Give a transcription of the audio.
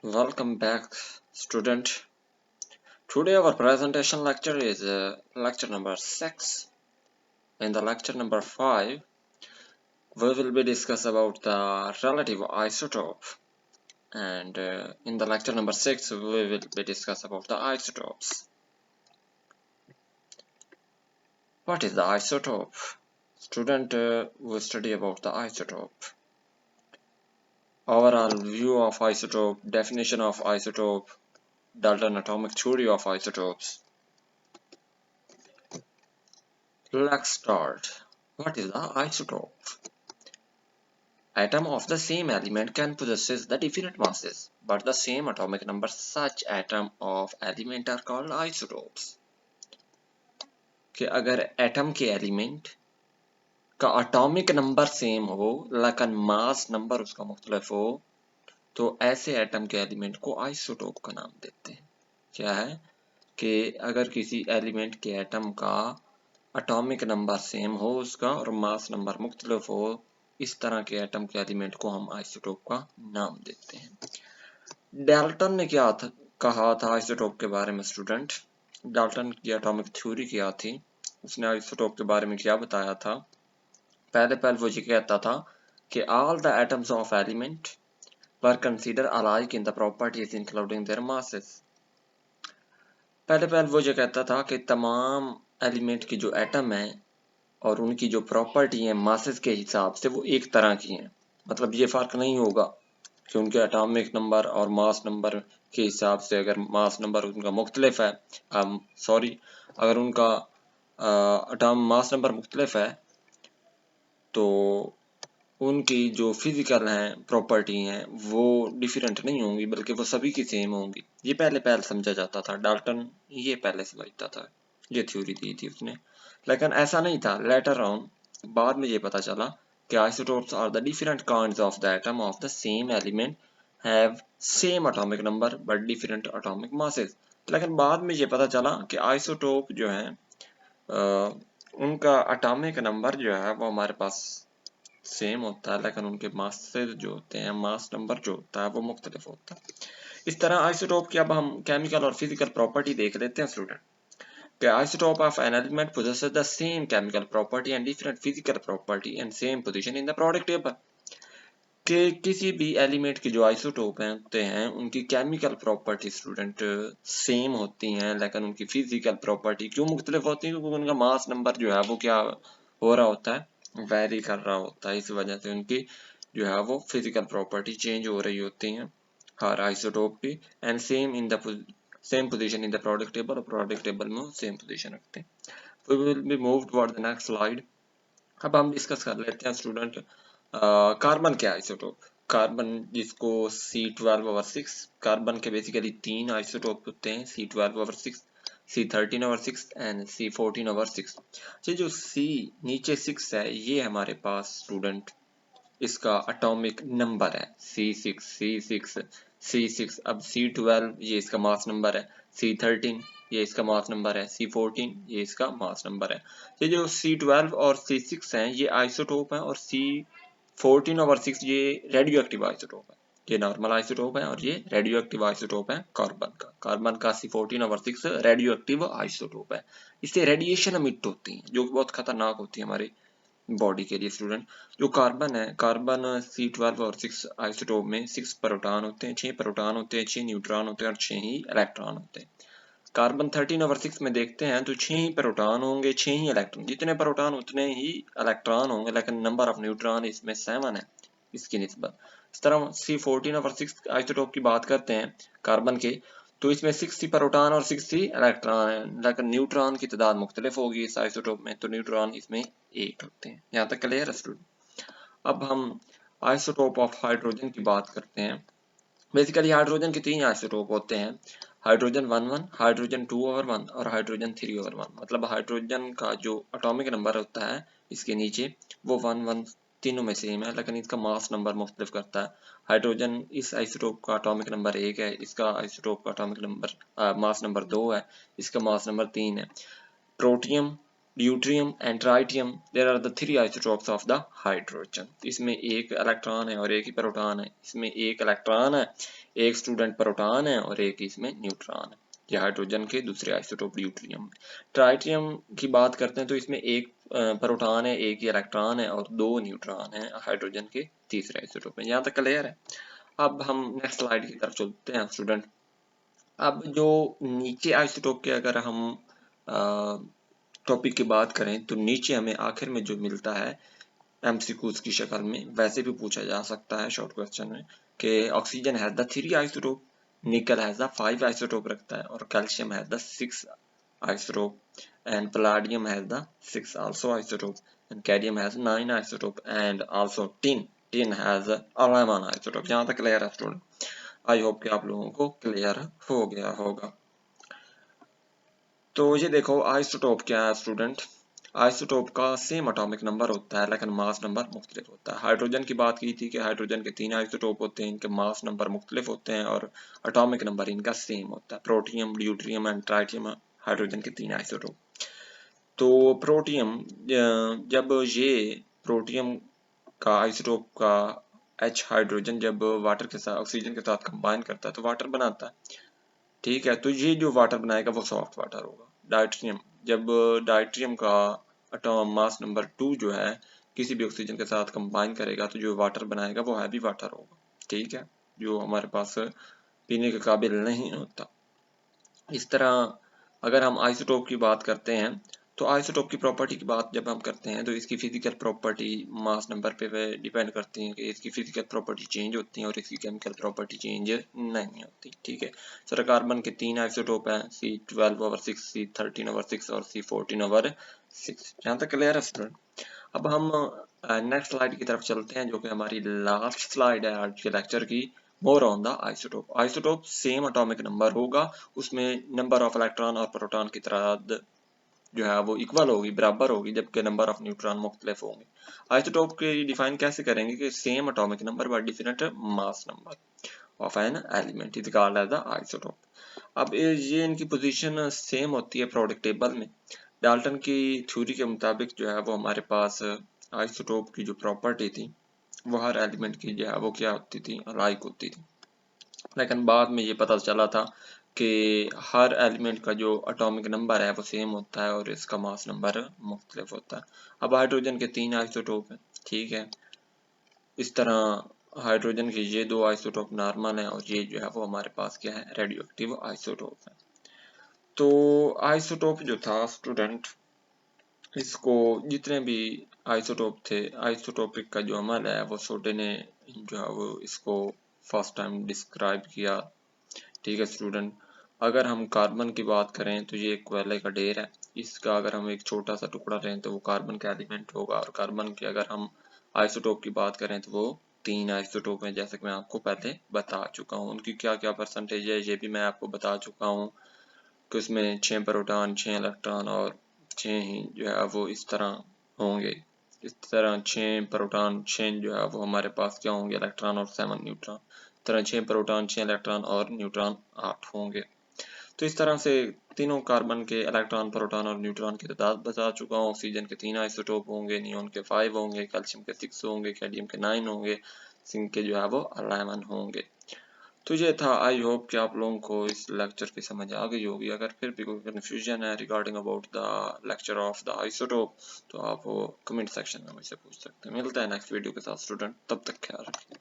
Welcome back, student. Today our presentation lecture is lecture number 6. In the lecture number 5, we will be discuss about the relative isotope, and in the lecture number 6, we will be discuss about the isotopes. What is the isotope? Student, we study about the isotope. Overall view of isotope, definition of isotope, Dalton atomic theory of isotopes. Let's start. What is the isotope? Atom of the same element can possess the different masses, but the same atomic number. Such atom of element are called isotopes. कि अगर atom के element का atomic number same हो लेकिन mass number उसका मुख्तलिफ हो तो ऐसे एटम के एलिमेंट को आइसोटोप का नाम देते हैं। क्या है कि अगर किसी एलिमेंट के एटम का एटॉमिक नंबर सेम हो उसका और मास नंबर मुख्तलिफ हो, इस तरह के एटम के एलिमेंट को हम आइसोटोप का नाम देते हैं। डाल्टन ने क्या कहा था आइसोटोप के बारे में? स्टूडेंट, डाल्टन की एटॉमिक थ्योरी क्या थी? उसने आइसोटोप के बारे में क्या बताया था? पहले वो ये कहता था कि all the atoms of element were considered alike in the properties including their masses. पहले वो ये कहता था कि तमाम एलिमेंट की जो एटम है और उनकी जो प्रॉपर्टी है मासेस के हिसाब से वो एक तरह की हैं। मतलब ये फर्क नहीं होगा कि उनके एटॉमिक नंबर और मास नंबर के हिसाब से, अगर मास नंबर उनका मुख्तलिफ है, अगर उनका मास नंबर मुख्तलिफ है तो उनकी जो फिजिकल हैं प्रॉपर्टी हैं वो डिफरेंट नहीं होंगी, बल्कि वो सभी की सेम होंगी। ये पहले समझा जाता था। डाल्टन ये पहले समझता था, ये थ्योरी दी थी उसने। लेकिन ऐसा नहीं था। लेटर ऑन बाद में ये पता चला कि isotopes are the different kinds of the atom of the same element have same atomic number but different atomic masses. लेकिन बाद में ये पता चला कि आइसोटोप जो है उनका एटॉमिक नंबर जो है वो हमारे पास सेम होता है, लेकिन उनके मासेस जो होते हैं, मास नंबर जो होता है वो मुख्तलिफ होता है। इस तरह आइसोटोप की अब हम केमिकल और फिजिकल प्रॉपर्टी देख लेते हैं student. The isotope of an element possesses the same chemical property and different physical property and same position in the periodic table. कि किसी भी एलिमेंट की जो आइसोटोप होते हैं उनकी केमिकल प्रॉपर्टी स्टूडेंट सेम होती हैं, लेकिन उनकी फिजिकल प्रॉपर्टी क्यों मुख्तलिफ होती है? क्योंकि उनका मास नंबर जो है वो क्या हो रहा होता है, वेरी कर रहा होता है। इस वजह से उनकी जो है वो फिजिकल प्रॉपर्टी चेंज हो रही होती हैं हर आइसोटोप की। And same in the same position in the product table, और प्रोडक्ट टेबल में सेम पोजीशन रखते हैं। We will be move toward the next slide. अब हम डिस्कस कर लेते हैं स्टूडेंट कार्बन के आइसोटोप। कार्बन जिसको C12/6, कार्बन के बेसिकली 3 आइसोटोप होते हैं, C12/6, C13/6 एंड C14/6। ये जो C नीचे 6 है ये हमारे पास स्टूडेंट इसका एटॉमिक नंबर है C6। अब C12 ये इसका मास नंबर है, C13 ये इसका मास नंबर है, C14 ये इसका मास नंबर है। ये जो C12 और C6 हैं ये आइसोटोप हैं, और C14/6 ये रेडियो एक्टिव आइसोटोप है। ये नॉर्मल आइसोटोप है और ये रेडियो एक्टिव आइसोटोप है कार्बन का C14/6 रेडियो एक्टिव आइसोटोप है। इससे रेडिएशन एमिट होती है जो बहुत खतरनाक होती है हमारी बॉडी के लिए स्टूडेंट। जो कार्बन है, कार्बन C12 और 6 आइसोटोप में 6 प्रोटॉन होते हैं, 6 प्रोटॉन होते हैं, 6 न्यूट्रॉन होते हैं और 6 ही इलेक्ट्रॉन होते हैं। कार्बन 13/6 में देखते हैं तो 6 ही प्रोटॉन होंगे, 6 ही इलेक्ट्रॉन। जितने प्रोटॉन उतने ही इलेक्ट्रॉन होंगे, लेकिन नंबर ऑफ न्यूट्रॉन इसमें 7 है इसकी निस्बत। इस तरह C14/6 आइसोटोप की बात करते हैं कार्बन के, तो इसमें 6 प्रोटॉन और 6 इलेक्ट्रॉन है, लेकिन न्यूट्रॉन की तादाद मुख्तलिफ होगी इस आइसोटोप में, तो न्यूट्रॉन इसमें 8 होते हैं। यहाँ तक क्लियर है स्टूडेंट? अब हम आइसोटोप ऑफ हाइड्रोजन की बात करते हैं। बेसिकली हाइड्रोजन के 3 आइसोटोप होते हैं, हाइड्रोजन 1,1, हाइड्रोजन 2/1 और हाइड्रोजन 3/1। मतलब हाइड्रोजन का जो एटॉमिक नंबर होता है इसके नीचे वो 1,1 तीनों में सेम है, लेकिन इसका मास नंबर मुख्तलिफ करता है। हाइड्रोजन इस आइसोटोप का एटॉमिक नंबर 1 है, इसका आइसोटोप का एटॉमिक नंबर मास नंबर 2 है, इसका मास नंबर 3 है। Protium deuterium and tritium, there are the 3 isotopes of the hydrogen. इसमें एक इलेक्ट्रॉन है और एक ही प्रोटॉन है। इसमें एक इलेक्ट्रॉन है, एक स्टूडेंट प्रोटॉन है और एक इसमें न्यूट्रॉन है। ये हाइड्रोजन के दूसरे आइसोटोप ड्यूट्रियम। ट्राइटियम की बात करते हैं तो इसमें एक प्रोटॉन है, एक ही इलेक्ट्रॉन है और 2 न्यूट्रॉन है हाइड्रोजन के तीसरे आइसोटोप में। यहाँ तक क्लियर है। अब हम नेक्स्ट स्लाइड की तरफ चलते हैं स्टूडेंट। अब जो नीचे आइसोटोप के अगर हम टॉपिक की बात करें तो नीचे हमें आखिर में जो मिलता है एमसीक्यूज की शक्ल में, वैसे भी पूछा जा सकता है शॉर्ट क्वेश्चन में कि ऑक्सीजन हैज द 3 आइसोटोप, निकल हैज द 5 आइसोटोप रखता है और calcium has the 6 isotope and palladium has the 6 also isotope and cadmium has 9 isotope and also tin has 11 isotope। यहाँ तक क्लियर है स्टूडेंट? आई होप कि आप लोगों को क्लियर हो गया होगा। तो ये देखो आइसोटोप क्या है स्टूडेंट। आइसोटोप का सेम एटॉमिक नंबर होता है लेकिन मास नंबर मुख्तलिफ होता है। हाइड्रोजन की बात की थी कि हाइड्रोजन के 3 आइसोटोप होते हैं, इनके मास नंबर मुख्तलिफ होते हैं और एटॉमिक नंबर इनका सेम होता है। Protium, deuterium and tritium hydrogen के 3 आइसोटोप। तो प्रोटियम, जब ये प्रोटियम का आइसोटोप का H हाइड्रोजन जब वाटर के साथ ऑक्सीजन के साथ कंबाइन करता है तो वाटर बनाता है, ठीक है। तो ये जो वाटर बनाएगा वो सॉफ्ट वाटर होगा। डायट्रियम, जब डायट्रियम का एटॉम मास नंबर 2 जो है किसी भी ऑक्सीजन के साथ कंबाइन करेगा तो जो वाटर बनाएगा वो हैवी वाटर होगा, ठीक है, जो हमारे पास पीने के काबिल नहीं होता। इस तरह अगर हम आइसोटोप की बात करते हैं तो आइसोटोप की प्रॉपर्टी की बात जब हम करते हैं तो इसकी फिजिकल प्रॉपर्टी मास नंबर पे डिपेंड करती है कि इसकी फिजिकल प्रॉपर्टी चेंज होती है और इसकी केमिकल प्रॉपर्टी चेंज नहीं होती, ठीक है। सर कार्बन के 3 आइसोटोप हैं, C12/6, C13/6 और C14/6। जहाँ तक क्लियर है स्टूडेंट? अब हम नेक्स्ट स्लाइड की तरफ चलते हैं जो कि हमारी लास्ट स्लाइड है आज के लेक्चर की। More on the isotope. Isotope same atomic number होगा, उसमें नंबर ऑफ इलेक्ट्रॉन और प्रोटॉन की तादाद जो है वो इक्वल होगी, बराबर होगी, जबकि नंबर ऑफ न्यूट्रॉन मुख्तलिफ होंगे। आइसोटोप के डिफाइन कैसे करेंगे कि same atomic number but different mass number of an element is called as the isotope. अब ये इनकी पोजीशन सेम होती है प्रोडक्ट टेबल में। डाल्टन की थ्योरी के मुताबिक जो है वो हमारे पास आइसोटोप की जो प्रॉपर्टी थी वो हर एलिमेंट की जो है वो क्या होती थी, लाइक होती थी। लेकिन बाद में ये पता चला था कि हर एलिमेंट का जो एटॉमिक नंबर है वो सेम होता है और इसका मास नंबर मुख्तलिफ होता है। अब हाइड्रोजन के 3 आइसोटोप हैं, ठीक है। इस तरह हाइड्रोजन के ये 2 आइसोटोप नॉर्मल हैं और ये जो है वो हमारे पास क्या है, रेडियो एक्टिव आइसोटोप है। तो आइसोटोप जो था स्टूडेंट, इसको जितने भी आइसोटोप थे, आइसोटोपिक का जो अमल है वो सोडे ने जो है वो इसको फर्स्ट टाइम डिस्क्राइब किया, ठीक है स्टूडेंट। अगर हम कार्बन की बात करें तो ये एक कोयले का ढेर है, इसका अगर हम एक छोटा सा टुकड़ा लें तो वो कार्बन का एलिमेंट होगा। और कार्बन की अगर हम आइसोटोप की बात करें तो वो 3 आइसोटोप हैं, जैसे कि मैं आपको पहले बता चुका हूँ। उनकी क्या क्या परसेंटेज है ये भी मैं आपको बता चुका हूँ कि उसमें 6 प्रोटॉन, 6 इलेक्ट्रॉन और 6 ही जो है वो इस तरह होंगे। इस तरह 6 प्रोटॉन, 6 जो है वो हमारे पास क्या होंगे, इलेक्ट्रॉन और 7 न्यूट्रॉन। इस तरह 6 प्रोटॉन, 6 इलेक्ट्रॉन और न्यूट्रॉन 8 होंगे। तो इस तरह से तीनों कार्बन के इलेक्ट्रॉन, प्रोटॉन और न्यूट्रॉन की तादाद बता चुका हूँ। ऑक्सीजन के 3 आइसोटोप होंगे, नियोन के 5 होंगे, कैल्शियम के 6 होंगे, कैडमियम के 9 होंगे, जिंक के जो है वो 11 होंगे। तो ये था। आई होप कि आप लोगों को इस लेक्चर की समझ आ गई होगी। अगर फिर भी कोई कन्फ्यूजन है regarding about the lecture of the isotope तो आप वो कमेंट सेक्शन में मुझसे पूछ सकते हैं। मिलता है नेक्स्ट वीडियो के साथ स्टूडेंट, तब तक ख्याल रखिए।